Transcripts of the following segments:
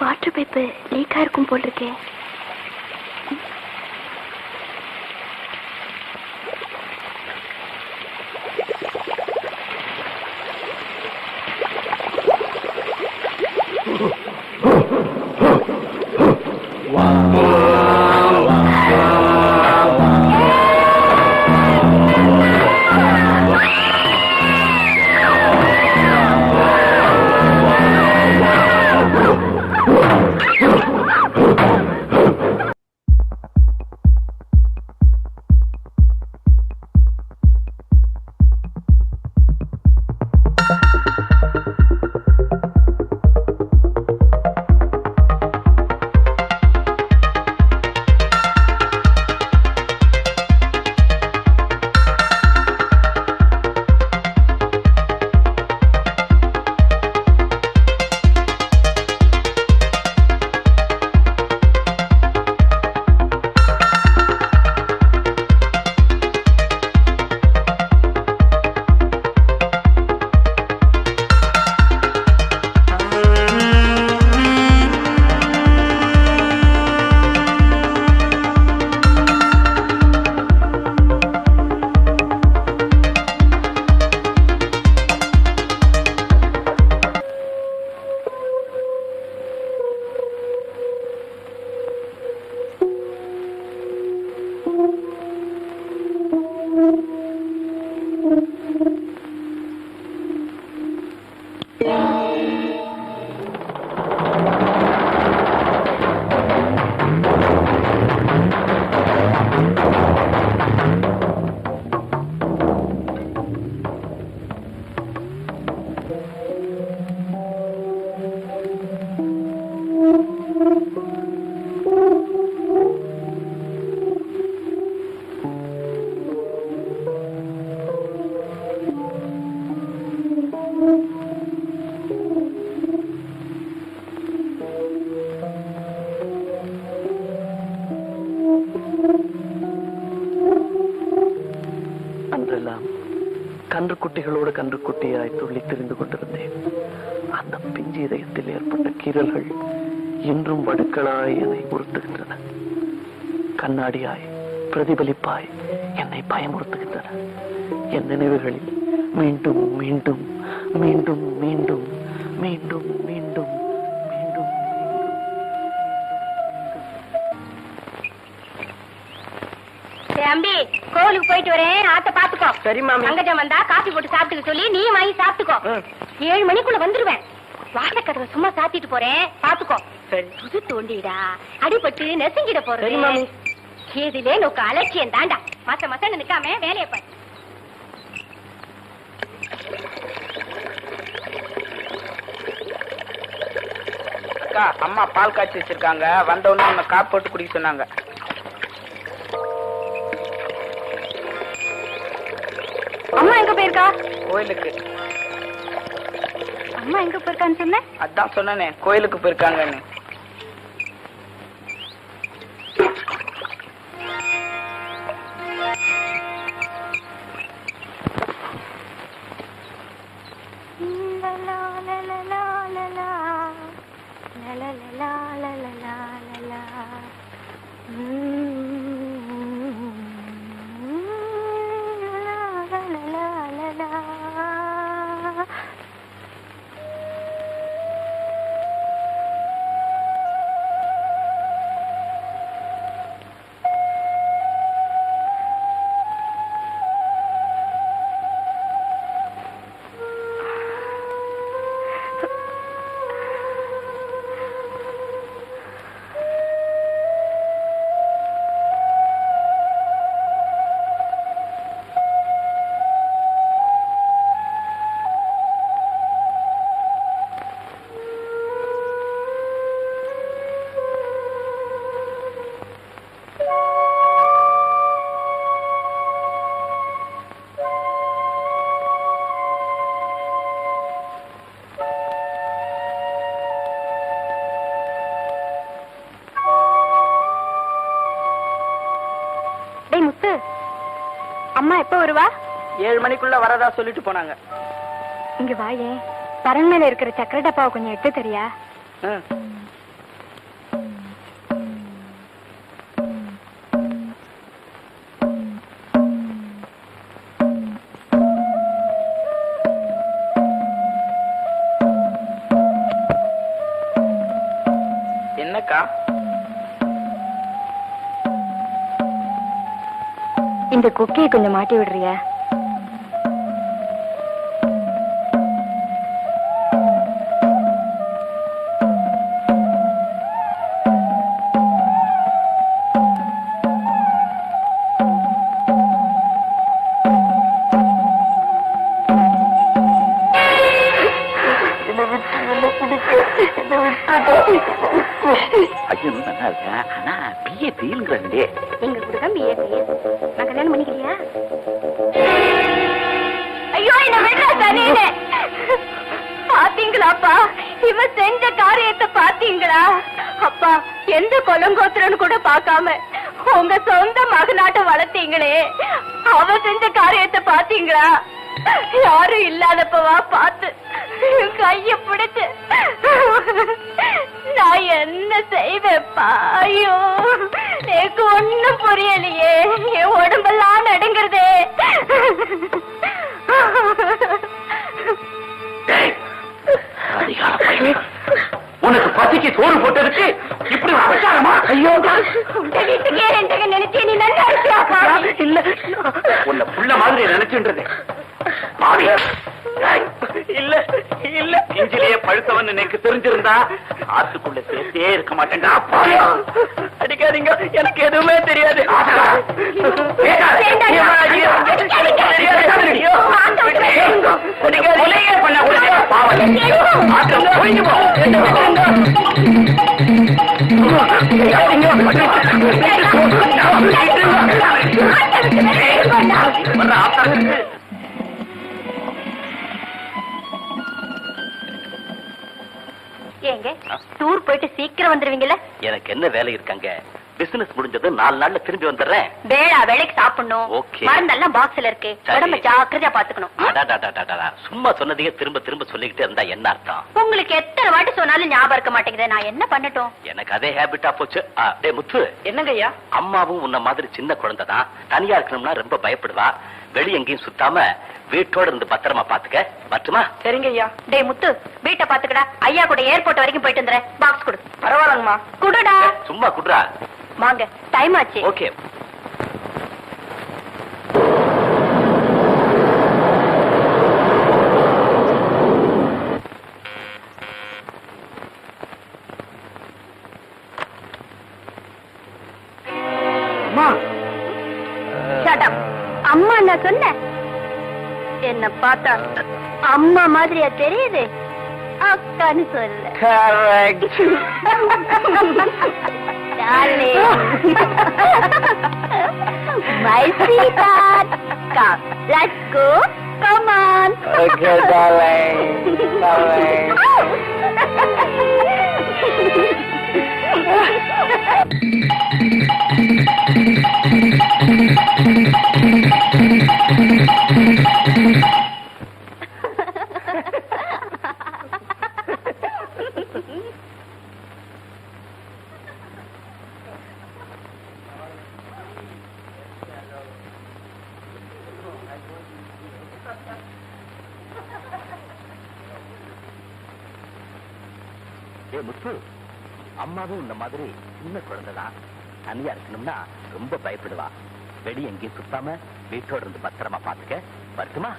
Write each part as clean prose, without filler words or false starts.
Water pipe லீக்கா இருக்கும் போல் இருக்கே. கன்றுக்குட்டிகளோடு கன்றுக்குட்டியாய் துள்ளி திரிந்து கொண்டிருந்தேன். அந்த பிஞ்சு இதயத்தில் ஏற்பட்ட கீறல்கள் இன்றும் வடுக்களாய் என்னை உறுத்துகின்றன. கண்ணாடியாய் பிரதிபலிப்பாய் என்னை பயமுறுத்துகின்றன. என் நினைவுகளில் மீண்டும் மீண்டும் மீண்டும் மீண்டும் மீண்டும் மீண்டும் மீண்டும் தம்பி, கோவிலுக்கு போயிட்டு வரேன், ஆத்த பாத்துக்கோ. சரி மாமி. அங்கஜம் வந்தா காபி போட்டு சாப்பிட்டுக்க சொல்லி நீ வாங்கி சாப்பிட்டுக்கோ. 7 மணிக்குள்ள வந்துருவேன். வாசக்கதவை சும்மா சாத்திட்டு போறேன், பாத்துக்கோ. புது தோண்டிடா, அடிபட்டு நெசுங்கிட போறேன். இதுலே நோக்க அலட்சியம் தாண்டா. மச மசன்னு நிக்காம வேலையை பாரு. அக்கா, அம்மா பால் காய்ச்சி வச்சிருக்காங்க, வந்த உடனே நம்ம காப்பி போட்டு குடிக்க சொன்னாங்க. அம்மா எங்க போயிருக்கா? கோயிலுக்கு. அம்மா எங்க போயிருக்கான்னு சொன்ன? அதான் சொன்னனே, கோயிலுக்கு போயிருக்காங்கன்னு. முத்து, அம்மா எப்ப வருவா? 7 மணிக்குள்ள வரதா சொல்லிட்டு போனாங்க. இங்க வாயே, பரன் மேல இருக்கிற சக்கரை டப்பாவை கொஞ்சம் எடுத்து தெரியா? என்னக்கா? இந்த குக்கியை கொஞ்சம் மாட்டி விடுறியா? ஐயோ நல்லா இருக்கேன். ஆனா பிஏ ஃபெயில்ங்கறானே. எங்க கூட தான் பிஏ ஃபெயில். நான் கல்யாணம் பண்ணிக்கலையா? ஐயோ என்ன விடுறா தனியே. பாத்தீங்களாப்பா, இவன் செஞ்ச காரியத்தை பாத்தீங்களா? அப்பா, எந்த கொலங்கோத்திரன்னு கூட பார்க்காம உங்க சொந்த மகனாட்ட வளர்த்தீங்களே, அவ செஞ்ச காரியத்தை பாத்தீங்களா? யாரும் இல்லாதப்பவா பார்த்து கைய பிடிச்சு நான் என்ன செய்வேப்பா? ஐயோ எனக்கு ஒண்ணும் புரியலையே, என் உடம்பெல்லாம் நடுங்கிறதே. உனக்கு பசிக்கு சோறு போட்டதுக்கு இப்படி அபச்சாரமா? ஐயோ உங்க வீட்டுக்கே ரெண்டுங்க நினைச்சே நீ நல்லா இருக்கியாப்பா? இல்ல, உன்னை புள்ள மாதிரி நினைச்சுன்றது. இல்ல இல்ல, நெஞ்சிலேயே பழுத்தவன் எனக்கு தெரிஞ்சிருந்தா ஆத்துக்குள்ள சேர்த்தே இருக்க மாட்டேன்டா. அடிக்காதீங்க, எனக்கு எதுவுமே தெரியாது. ஏங்க டூர் போயிட்டு சீக்கிரம் வந்துருவீங்கல்ல? எனக்கு என்ன வேலை இருக்காங்க? பிசினஸ் முடிஞ்சது 4 நாள்ல திரும்பி வந்துடுறேன். வேளா வேலைக்கு சாப்பிடணும். Okay. மருந்தெல்லாம் பாக்ஸ்ல இருக்கு. சரி. உடம்ப ஜாக்கிரதையா பாத்துக்கணும். அடடடடடடா, சும்மா சொன்னதையே திரும்ப திரும்ப சொல்லிக்கிட்டே இருந்தா என்ன அர்த்தம்? உங்களுக்கு எத்தனை வாட்டி சொன்னாலும் ஞாபகம் இருக்க மாட்டேங்குது. நான் என்ன பண்ணட்டும்? எனக்கு அதே ஹேபிட்டா போச்சு. டேய் முத்து, என்னங்க ஐயா? அம்மாவும் உன்ன மாதிரி சின்ன குழந்தை தான். தனியா இருக்கணும்னா ரொம்ப பயப்படுவா. வெளிய எங்கேயும் சுத்தாம வீட்டோட இருந்து பத்திரமா பாத்துக்க. வரட்டுமா? சரிங்க ஐயா. டேய் முத்து, வீட்டை பாத்துக்கடா. ஐயா கூட ஏர்போர்ட் வரைக்கும் போயிட்டு வந்துறேன். பாக்ஸ் கொடு. பரவாயில்லங்கம்மா. குடுடா. சும்மா குடுறா. வாங்க, டைம் ஆச்சு. ஓகே. Shut up. அம்மா நான் சொன்னேன். என்ன பார்த்தா அம்மா மாதிரியா தெரியுது? அக்கான்னு சொல்லு. Darling. My sweetheart. Come, let's go. Come on. Okay, darling. Darling. ஏ முத்து, அம்மாவும் இந்த மாதிரி சின்ன குழந்தைதான். தனியா இருக்கணும்னா ரொம்ப பயப்படுவா. வெளியே எங்கேயும் சுத்தாம வீட்டோட இருந்து பத்திரமா பாத்துக்க. வருத்துமா?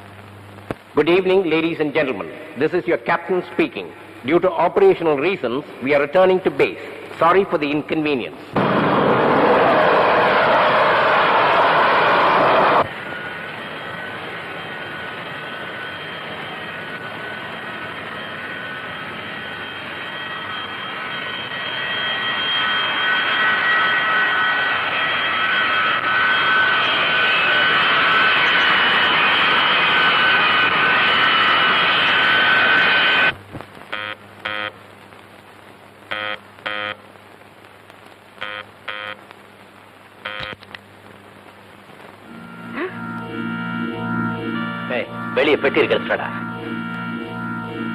Good evening, ladies and gentlemen. This is your captain speaking. Due to operational reasons, we are returning to base. Sorry for the inconvenience. வெளியே பெட்டி இருக்கிறதுடா.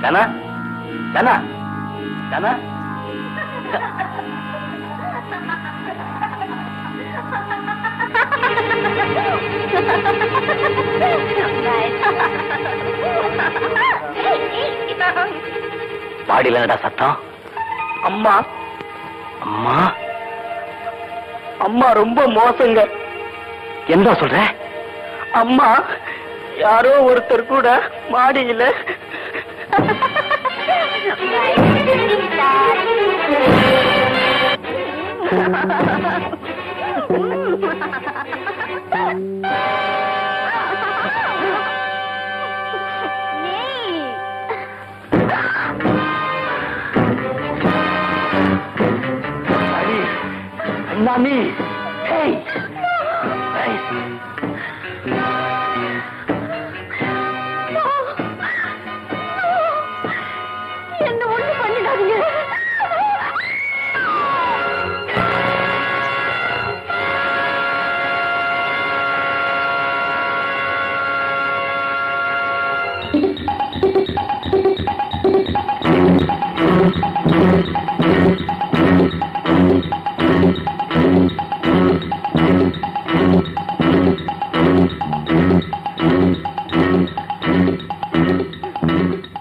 தானா தானா தானா பாடியில என்னடா சத்தம்? அம்மா அம்மா அம்மா ரொம்ப மோசங்க. என்ன சொல்ற? அம்மா யாரோ ஒருத்தர் கூட மாடியில நானி ஹேய் ஹேய் என்ன ஒண்ணு பண்ணிடாதீங்க.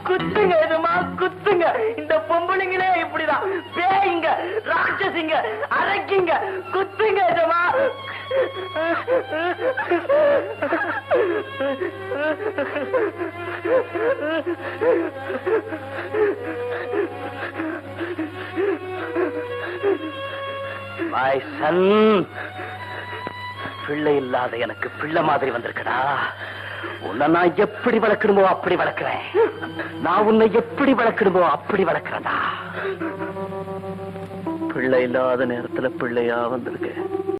குத்துங்க எதுமா குத்துங்க. இந்த பொம்பளைங்களே இப்படிதான். பேய்ங்க, ராட்சசிங்க, அரைக்கிங்க. குத்துங்க எதுமா. My son, பிள்ளை இல்லாத எனக்கு பிள்ளை மாதிரி வந்திருக்கடா. உன்னை நான் எப்படி வளர்க்கணுமோ அப்படி வளர்க்கிறேன். நான் உன்னை எப்படி வளர்க்கணுமோ அப்படி வளர்க்கிறேன்டா. பிள்ளை இல்லாத நேரத்துல பிள்ளையா வந்திருக்க.